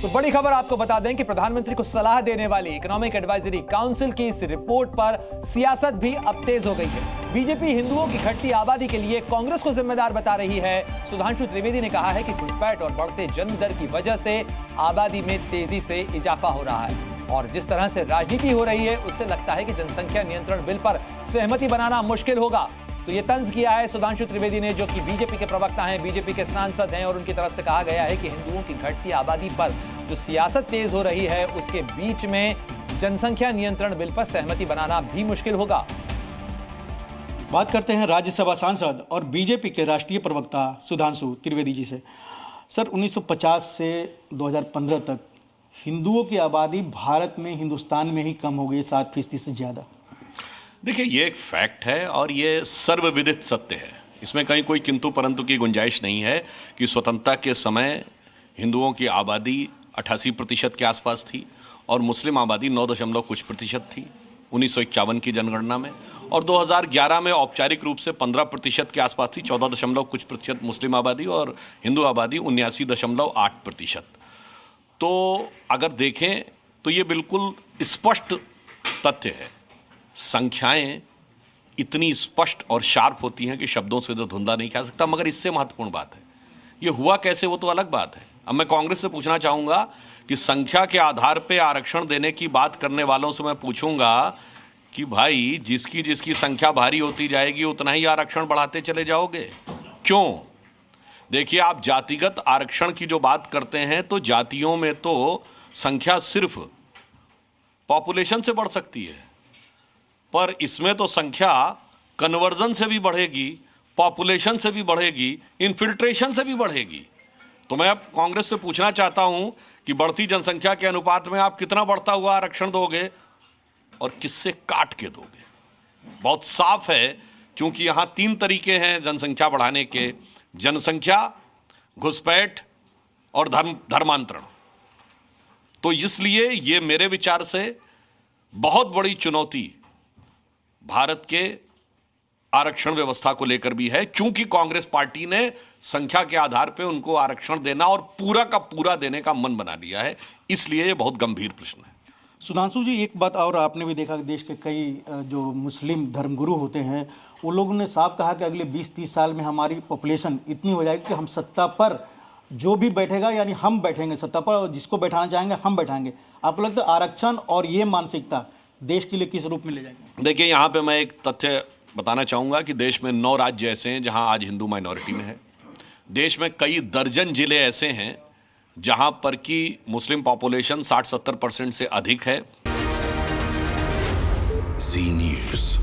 तो बड़ी खबर आपको बता दें कि प्रधानमंत्री को सलाह देने वाली इकोनॉमिक एडवाइजरी काउंसिल की इस रिपोर्ट पर सियासत भी अब तेज हो गई है। बीजेपी हिंदुओं की घटती आबादी के लिए कांग्रेस को जिम्मेदार बता रही है। सुधांशु त्रिवेदी ने कहा है कि घुसपैठ और बढ़ते जन्म दर की वजह से आबादी में तेजी से इजाफा हो रहा है और जिस तरह से राजनीति हो रही है उससे लगता है कि जनसंख्या नियंत्रण बिल पर सहमति बनाना मुश्किल होगा। तो ये तंज किया है सुधांशु त्रिवेदी ने, जो कि बीजेपी के प्रवक्ता हैं, बीजेपी के सांसद हैं, और उनकी तरफ से कहा गया है कि हिंदुओं की घटती आबादी पर जो सियासत तेज हो रही है उसके बीच में जनसंख्या नियंत्रण बिल पर सहमति बनाना भी मुश्किल होगा। बात करते हैं राज्यसभा सांसद और बीजेपी के राष्ट्रीय प्रवक्ता सुधांशु त्रिवेदी जी से। सर, 1950 से 2015 तक हिंदुओं की आबादी भारत में, हिंदुस्तान में ही कम हो गई 7% से ज़्यादा। देखिए, ये एक फैक्ट है और ये सर्वविदित सत्य है। इसमें कहीं कोई किंतु परंतु की गुंजाइश नहीं है कि स्वतंत्रता के समय हिंदुओं की आबादी 88% के आसपास थी और मुस्लिम आबादी 9 कुछ प्रतिशत थी 1951 की जनगणना में, और 2011 में औपचारिक रूप से 15% के आसपास थी, 14 कुछ प्रतिशत मुस्लिम आबादी और हिंदू आबादी 79.8%। तो अगर देखें तो ये बिल्कुल स्पष्ट तथ्य है। संख्याएं इतनी स्पष्ट और शार्प होती हैं कि शब्दों से तो धुंधा नहीं कह सकता, मगर इससे महत्वपूर्ण बात है ये हुआ कैसे, वो तो अलग बात है। अब मैं कांग्रेस से पूछना चाहूंगा कि संख्या के आधार पे आरक्षण देने की बात करने वालों से मैं पूछूंगा कि भाई, जिसकी जिसकी संख्या भारी होती जाएगी उतना ही आरक्षण बढ़ाते चले जाओगे, क्यों? देखिए, आप जातिगत आरक्षण की जो बात करते हैं तो जातियों में तो संख्या सिर्फ पॉपुलेशन से बढ़ सकती है, पर इसमें तो संख्या कन्वर्जन से भी बढ़ेगी, पॉपुलेशन से भी बढ़ेगी, इन्फिल्ट्रेशन से भी बढ़ेगी। तो मैं अब कांग्रेस से पूछना चाहता हूं कि बढ़ती जनसंख्या के अनुपात में आप कितना बढ़ता हुआ आरक्षण दोगे और किससे काट के दोगे? बहुत साफ है, क्योंकि यहां 3 तरीके हैं जनसंख्या बढ़ाने के: जनसंख्या, घुसपैठ और धर्मांतरण। तो इसलिए ये मेरे विचार से बहुत बड़ी चुनौती भारत के आरक्षण व्यवस्था को लेकर भी है, क्योंकि कांग्रेस पार्टी ने संख्या के आधार पे उनको आरक्षण देना और पूरा का पूरा देने का मन बना लिया है। इसलिए ये बहुत गंभीर प्रश्न है। सुधांशु जी, एक बात और आपने भी देखा कि देश के कई जो मुस्लिम धर्मगुरु होते हैं वो लोगों ने साफ कहा कि अगले 20-30 साल में हमारी पॉपुलेशन इतनी हो जाएगी कि हम सत्ता पर जो भी बैठेगा, यानी हम बैठेंगे सत्ता पर, और जिसको बैठाना चाहेंगे हम बैठाएंगे। आपको लगता है आरक्षण और ये मानसिकता देश के लिए किस रूप में ले जाएगी? देखिए, यहाँ पे मैं एक तथ्य बताना चाहूँगा कि देश में 9 राज्य ऐसे हैं जहाँ आज हिंदू माइनॉरिटी में है। देश में कई दर्जन जिले ऐसे हैं जहाँ पर कि मुस्लिम पॉपुलेशन 60-70% से अधिक है। जी न्यूज़।